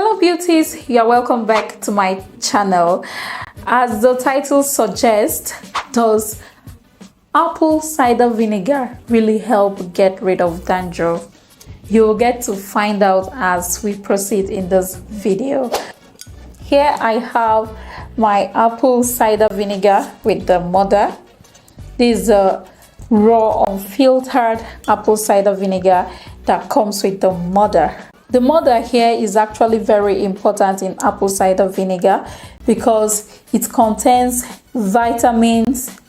Hello beauties, you are welcome back to my channel. As the title suggests, does apple cider vinegar really help get rid of dandruff? You'll get to find out as we proceed in this video. Here I have my apple cider vinegar with the mother. This is a raw unfiltered apple cider vinegar that comes with the mother. The mother here is actually very important in apple cider vinegar because it contains vitamins,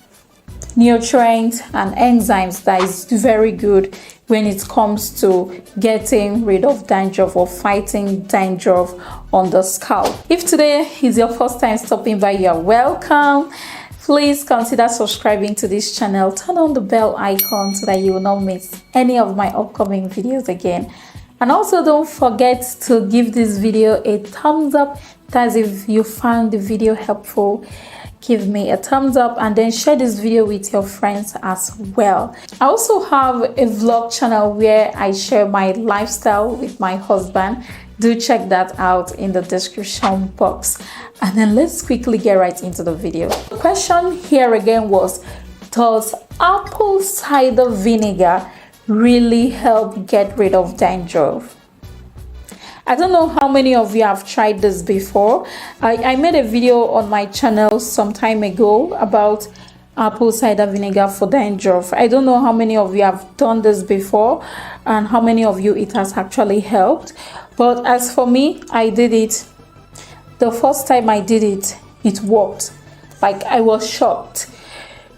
nutrients and enzymes that is very good when it comes to getting rid of dandruff or fighting dandruff on the scalp. If today is your first time stopping by, you are welcome. Please consider subscribing to this channel. Turn on the bell icon so that you will not miss any of my upcoming videos again. And also don't forget to give this video a thumbs up. That's if you found the video helpful. Give me a thumbs up and then share this video with your friends as well. I also have a vlog channel where I share my lifestyle with my husband. Do check that out in the description box. And then let's quickly get right into the video. The question here again was, does apple cider vinegar really help get rid of dandruff? I don't know how many of you have tried this before. I made a video on my channel some time ago about apple cider vinegar for dandruff. I don't know how many of you have done this before and how many of you it has actually helped. But as for me, I did it. The first time I did it, it worked. Like, I was shocked.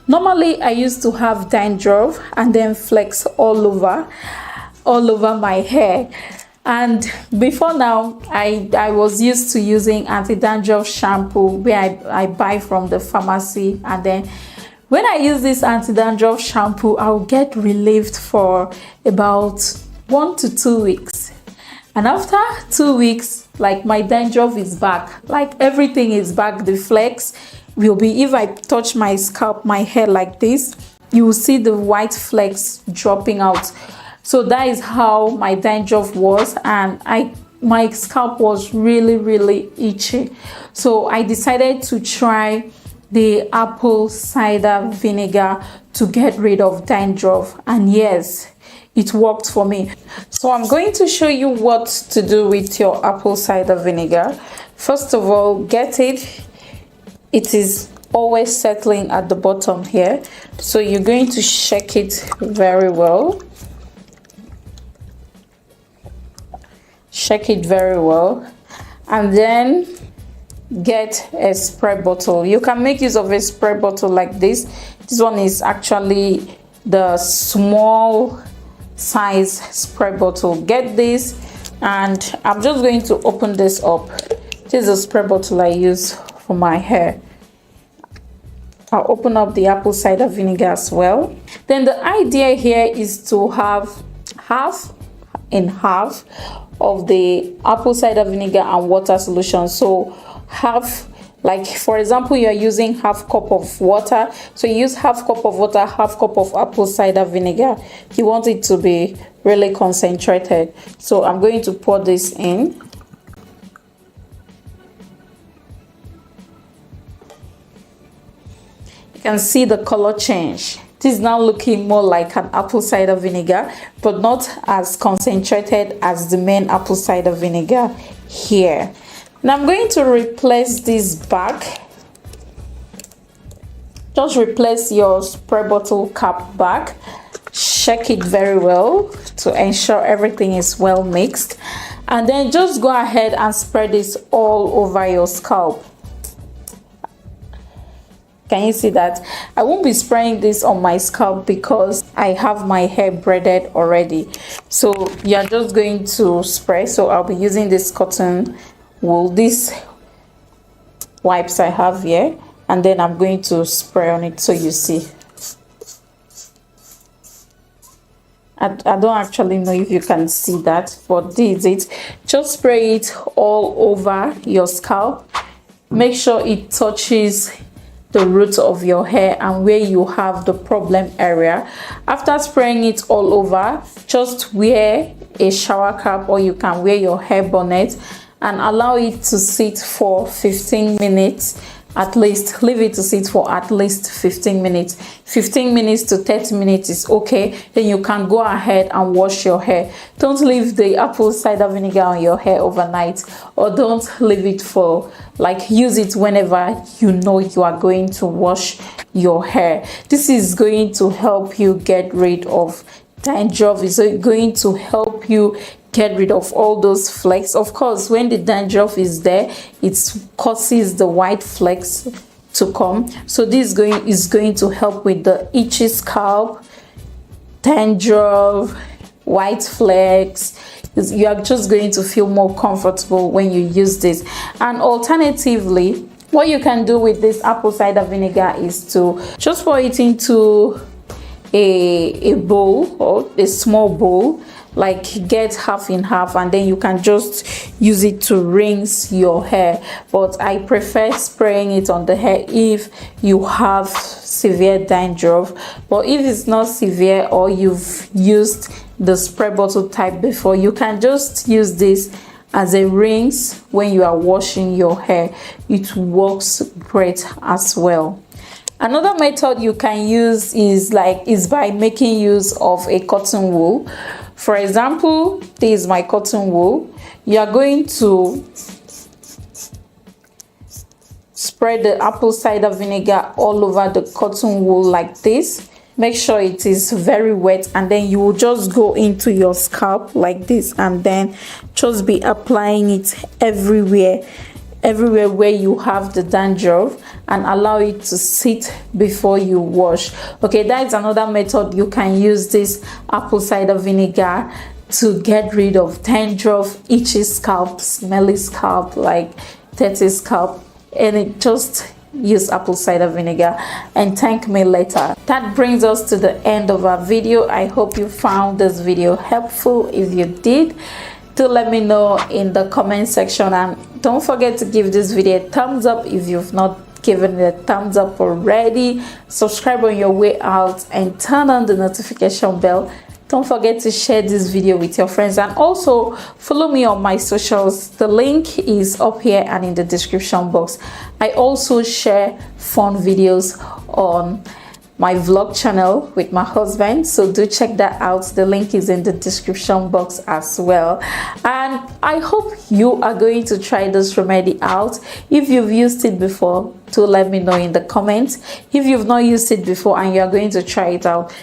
Normally, I used to have dandruff and then flecks all over my hair. And before now, I was used to using anti-dandruff shampoo where I buy from the pharmacy. And then when I use this anti-dandruff shampoo, I'll get relieved for about 1 to 2 weeks. And after 2 weeks, like, my dandruff is back. Like, everything is back. The flecks will be, if I touch my scalp, my hair like this, you will see the white flecks dropping out. So that is how my dandruff was, and my scalp was really itchy. So I decided to try the apple cider vinegar to get rid of dandruff, and yes, it worked for me. So I'm going to show you what to do with your apple cider vinegar. First of all, get it. It is always settling at the bottom here, so you're going to shake it very well. Shake it very well, and then get a spray bottle. You can make use of a spray bottle like this. This one is actually the small size spray bottle. Get this, and I'm just going to open this up. This is a spray bottle I use for my hair. I'll open up the apple cider vinegar as well. Then the idea here is to have half and half of the apple cider vinegar and water solution. So half, like for example, you are using half cup of water, so you use half cup of water, half cup of apple cider vinegar. You want it to be really concentrated, so I'm going to pour this in. You can see the color change. This is now looking more like an apple cider vinegar, but not as concentrated as the main apple cider vinegar here. Now I'm going to replace this back. Just replace your spray bottle cap back. Shake it very well to ensure everything is well mixed. And then just go ahead and spread this all over your scalp. Can you see that? I won't be spraying this on my scalp because I have my hair braided already. So you're just going to spray. So I'll be using this cotton wool, these wipes I have here, and then I'm going to spray on it so you see. I don't actually know if you can see that, but this is it. Just spray it all over your scalp. Make sure it touches the roots of your hair and where you have the problem area. After spraying it all over, just wear a shower cap or you can wear your hair bonnet and allow it to sit for 15 minutes. At least leave it to sit for at least 15 minutes. 15 minutes to 30 minutes is okay. Then you can go ahead and wash your hair. Don't leave the apple cider vinegar on your hair overnight, or don't leave it for, like, use it whenever you know you are going to wash your hair. This is going to help you get rid of dandruff. Is going to help you get rid of all those flakes. Of course, when the dandruff is there, it causes the white flakes to come. So this is going to help with the itchy scalp, dandruff, white flakes. You are just going to feel more comfortable when you use this. And alternatively, what you can do with this apple cider vinegar is to just pour it into a bowl, or a small bowl, like get half in half, and then you can just use it to rinse your hair. But I prefer spraying it on the hair if you have severe dandruff. But if it's not severe, or you've used the spray bottle type before, you can just use this as a rinse when you are washing your hair. It works great as well. Another method you can use is by making use of a cotton wool. For example, this is my cotton wool. You are going to spread the apple cider vinegar all over the cotton wool like this. Make sure it is very wet, and then you will just go into your scalp like this, and then just be applying it everywhere where you have the dandruff, and allow it to sit before you wash. Okay, that is another method. You can use this apple cider vinegar to get rid of dandruff, itchy scalp, smelly scalp, like dirty scalp, and it just use apple cider vinegar and thank me later. That brings us to the end of our video. I hope you found this video helpful. If you did, do let me know in the comment section, and don't forget to give this video a thumbs up if you've not given it a thumbs up already. Subscribe on your way out and turn on the notification bell. Don't forget to share this video with your friends, and also follow me on my socials. The link is up here and in the description box. I also share fun videos on my vlog channel with my husband, so do check that out. The link is in the description box as well. And I hope you are going to try this remedy out. If you've used it before, do let me know in the comments. If you've not used it before and you are going to try it out,